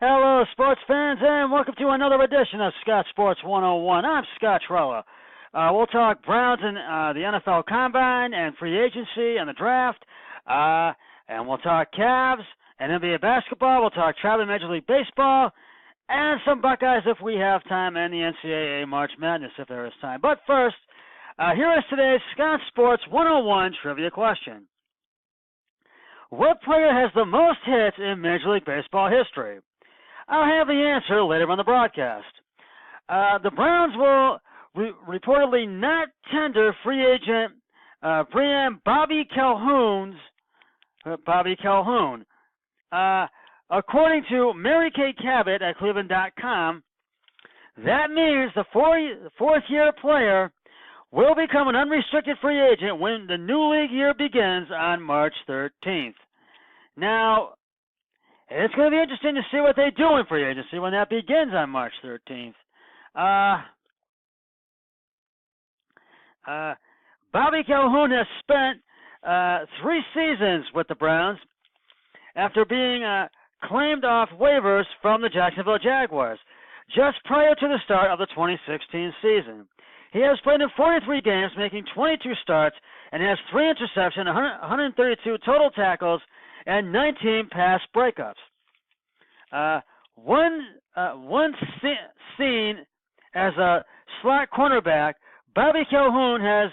Hello, sports fans, and welcome to another edition of Scott Sports 101. I'm Scott Trella. We'll talk Browns and the NFL Combine and free agency and the draft, and we'll talk Cavs and NBA basketball. We'll talk traveling Major League Baseball and some Buckeyes if we have time, and the NCAA March Madness if there is time. But first, here is today's Scott Sports 101 trivia question. What player has the most hits in Major League Baseball history? I'll have the answer later on the broadcast. The Browns will reportedly not tender free agent Bobby Calhoun. According to Mary Kay Cabot at Cleveland.com, that means the fourth-year player will become an unrestricted free agent when the new league year begins on March 13th. Now, it's going to be interesting to see what they do in free agency when that begins on March 13th. Bobby Calhoun has spent 3 seasons with the Browns after being claimed off waivers from the Jacksonville Jaguars just prior to the start of the 2016 season. He has played in 43 games, making 22 starts, and has 3 interceptions, 132 total tackles, and 19 pass breakups. Once seen as a slot cornerback, Bobby Calhoun has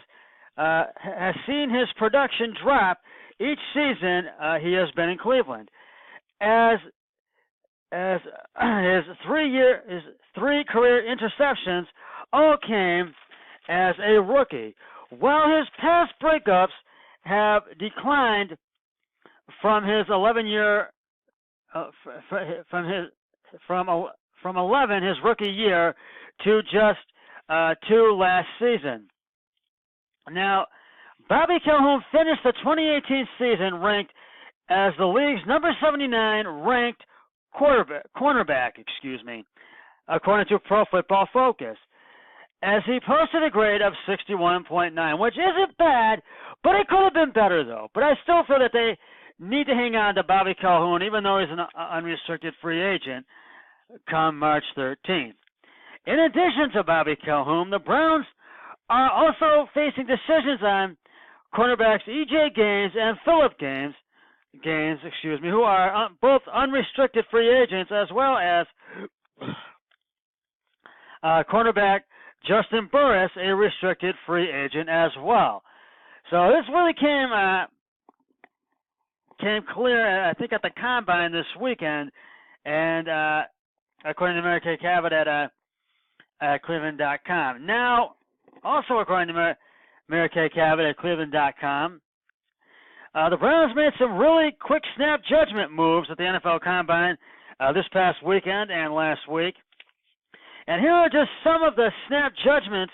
seen his production drop each season he has been in Cleveland, as his 3 career interceptions all came as a rookie, while his pass breakups have declined from his 11 his rookie year to just 2 last season. Now, Bobby Calhoun finished the 2018 season ranked as the league's number 79 ranked cornerback, according to Pro Football Focus, as he posted a grade of 61.9, which isn't bad, but it could have been better though. But I still feel that they need to hang on to Bobby Calhoun, even though he's an unrestricted free agent, come March 13th. In addition to Bobby Calhoun, the Browns are also facing decisions on cornerbacks E.J. Gaines and Philip Gaines, who are both unrestricted free agents, as well as cornerback Justin Burris, a restricted free agent as well. So this really came clear, I think, at the Combine this weekend, and according to Mary Kay Cabot at Cleveland.com. Now, also according to Mary Kay Cabot at Cleveland.com, the Browns made some really quick snap judgment moves at the NFL Combine this past weekend and last week. And here are just some of the snap judgments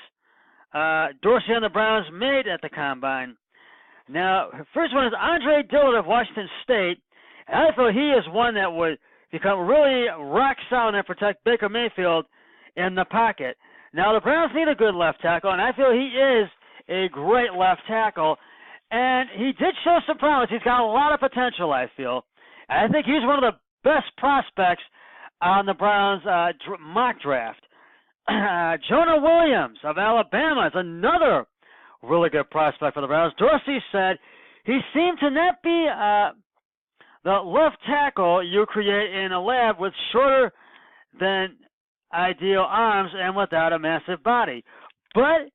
Dorsey and the Browns made at the Combine. Now, first one is Andre Dillard of Washington State. And I feel he is one that would become really rock solid and protect Baker Mayfield in the pocket. Now, the Browns need a good left tackle, and I feel he is a great left tackle. And he did show some promise. He's got a lot of potential, I feel. And I think he's one of the best prospects on the Browns mock draft. Jonah Williams of Alabama is another really good prospect for the Browns. Dorsey said he seemed to not be the left tackle you create in a lab with shorter than ideal arms and without a massive body. But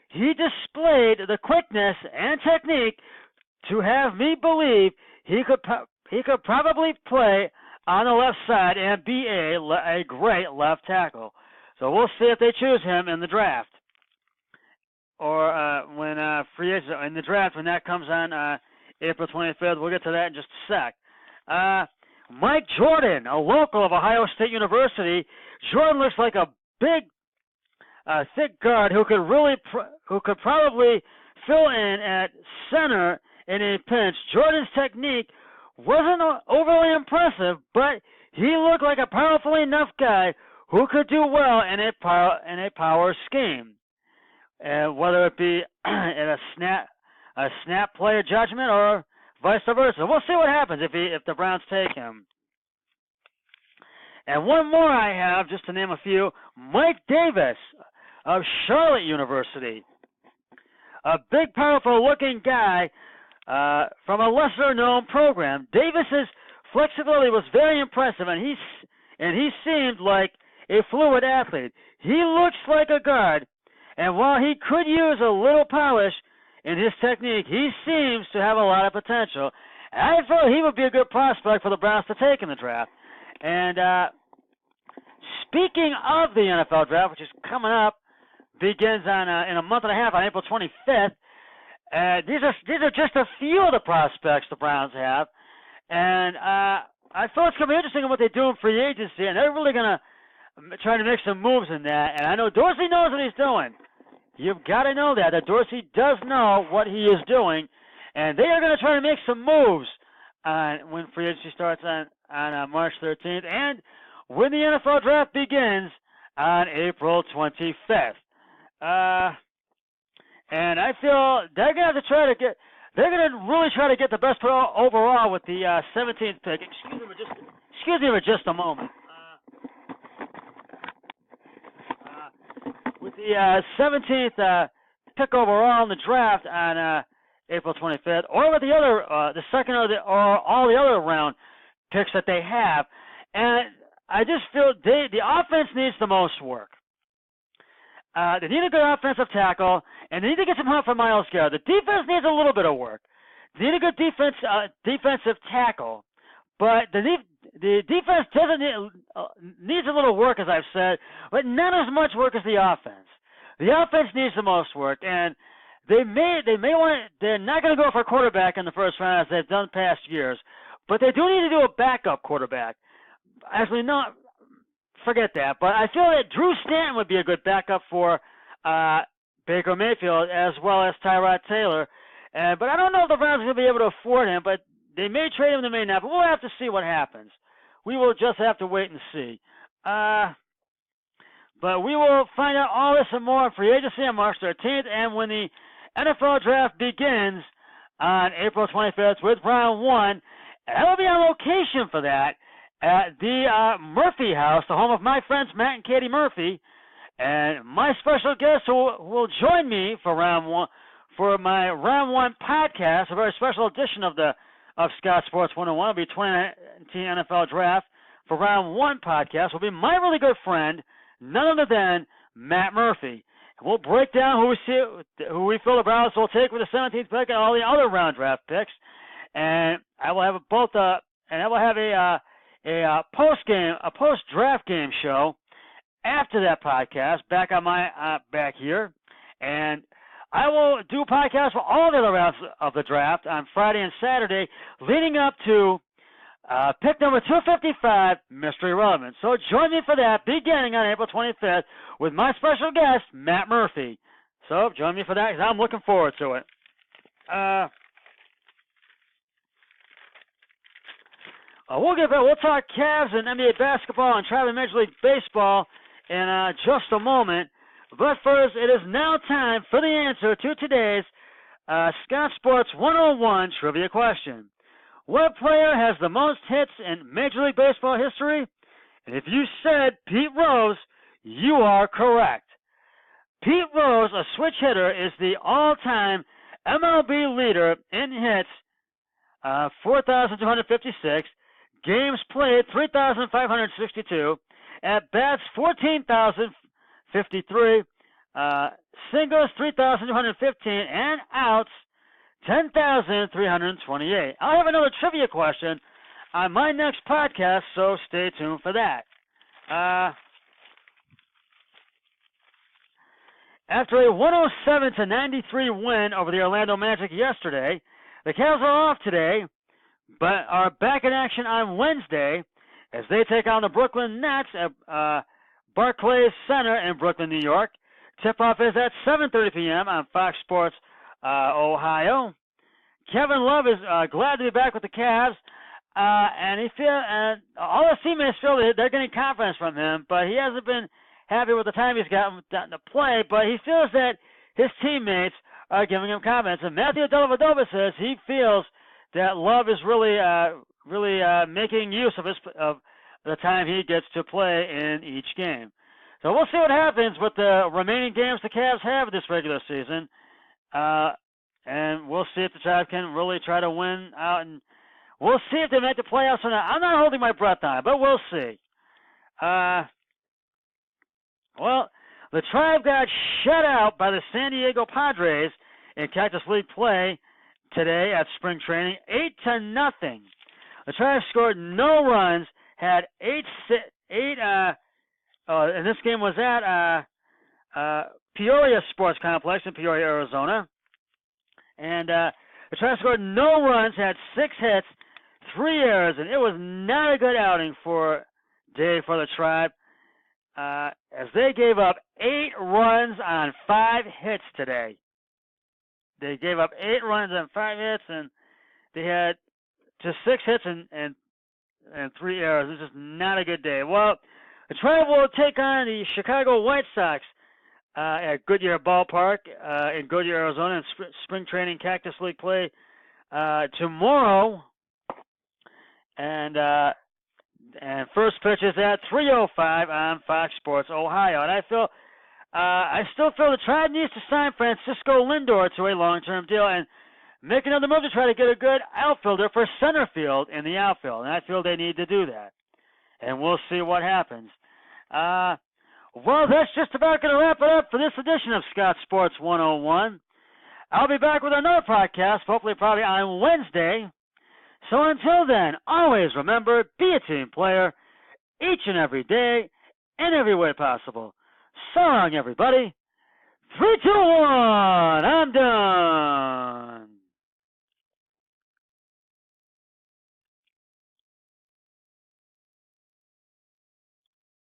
he displayed the quickness and technique to have me believe he could probably play on the left side and be a great left tackle. So we'll see if they choose him in the draft, or when free agents in the draft when that comes on April 25th. We'll get to that in just a sec. Mike Jordan, a local of Ohio State University. Jordan looks like a big, thick guard who could probably fill in at center in a pinch. Jordan's technique wasn't overly impressive, but he looked like a powerful enough guy who could do well in a power scheme, whether it be in a snap play judgment or vice versa. We'll see what happens if the Browns take him. And one more I have, just to name a few, Mike Davis of Charlotte University. A big, powerful-looking guy from a lesser-known program. Davis's flexibility was very impressive, and he seemed like a fluid athlete. He looks like a guard, and while he could use a little polish in his technique, he seems to have a lot of potential. I feel he would be a good prospect for the Browns to take in the draft. And speaking of the NFL draft, which is coming up, begins on in a month and a half on April 25th. These are just a few of the prospects the Browns have, and I thought it's going to be interesting in what they do in free agency, and they're really going to try to make some moves in that. And I know Dorsey knows what he's doing. You've got to know that Dorsey does know what he is doing, and they are going to try to make some moves when free agency starts on March 13th, and when the NFL draft begins on April 25th. And I feel they're going to have to they're going to really try to get the best overall with the 17th pick. Excuse me for just a moment. With the 17th pick overall in the draft on April 25th, or with the other, the second or all the other round picks that they have, and I just feel the offense needs the most work. They need a good offensive tackle, and they need to get some help from Myles Garrett. The defense needs a little bit of work. They need a good defensive tackle, but the defense needs a little work, as I've said, but not as much work as the offense. The offense needs the most work, and they're not going to go for a quarterback in the first round as they've done past years, but they do need to do a backup quarterback. Actually, no, forget that. But I feel that Drew Stanton would be a good backup for Baker Mayfield as well as Tyrod Taylor. But I don't know if the Browns are going to be able to afford him, but they may trade him, they may not. But we'll have to see what happens. We will just have to wait and see. But we will find out all this and more in free agency on March 13th, and when the NFL draft begins on April 25th with round 1, and I will be on location for that at the Murphy House, the home of my friends Matt and Katie Murphy, and my special guest who will join me for my round 1 podcast, a very special edition of Scott Sports 101. It'll be 2019 NFL Draft for round 1 podcast. Will be my really good friend, none other than Matt Murphy. And we'll break down who we feel the Browns will take with the 17th pick and all the other round draft picks. And I will have a post-draft game show after that podcast back on my back here, and I will do podcasts for all the other rounds of the draft on Friday and Saturday, leading up to pick number 255, Mystery Relevant. So join me for that, beginning on April 25th, with my special guest, Matt Murphy. So join me for that, because I'm looking forward to it. We'll talk Cavs and NBA basketball and traveling Major League Baseball in just a moment. But first, it is now time for the answer to today's Scott Sports 101 trivia question. What player has the most hits in Major League Baseball history? And if you said Pete Rose, you are correct. Pete Rose, a switch hitter, is the all-time MLB leader in hits, 4,256. Games played, 3,562. At bats, 14,053. Singles, 3,215. And outs, 10,328. I'll have another trivia question on my next podcast, so stay tuned for that. After a 107-93 win over the Orlando Magic yesterday, the Cavs are off today, but are back in action on Wednesday as they take on the Brooklyn Nets at Barclays Center in Brooklyn, New York. Tip-off is at 7:30 p.m. on Fox Sports Ohio. Kevin Love is glad to be back with the Cavs, and all his teammates feel that they're getting confidence from him, but he hasn't been happy with the time he's gotten to play, but he feels that his teammates are giving him confidence. And Matthew Dellavedova says he feels that Love is really making use of the time he gets to play in each game. So we'll see what happens with the remaining games the Cavs have this regular season. And we'll see if the Tribe can really try to win out, and we'll see if they make the playoffs or not. I'm not holding my breath on it, but we'll see. Well, the Tribe got shut out by the San Diego Padres in Cactus League play today at spring training, 8-0. The Tribe scored no runs, had and this game was at Peoria Sports Complex in Peoria, Arizona. And the Tribe scored no runs, had 6 hits, 3 errors, and it was not a good outing for the Tribe, as they gave up 8 runs on 5 hits today. They gave up 8 runs on 5 hits, and they had just 6 hits and 3 errors. It was just not a good day. Well, the Tribe will take on the Chicago White Sox at Goodyear Ballpark in Goodyear, Arizona, in spring training Cactus League play tomorrow. And first pitch is at 3:05 on Fox Sports Ohio. And I still feel the Tribe needs to sign Francisco Lindor to a long-term deal and make another move to try to get a good outfielder for center field in the outfield. And I feel they need to do that. And we'll see what happens. Well, that's just about going to wrap it up for this edition of Scott Sports 101. I'll be back with another podcast, hopefully probably on Wednesday. So until then, always remember, be a team player each and every day, in every way possible. So long, everybody. 3, 2, 1, I'm done.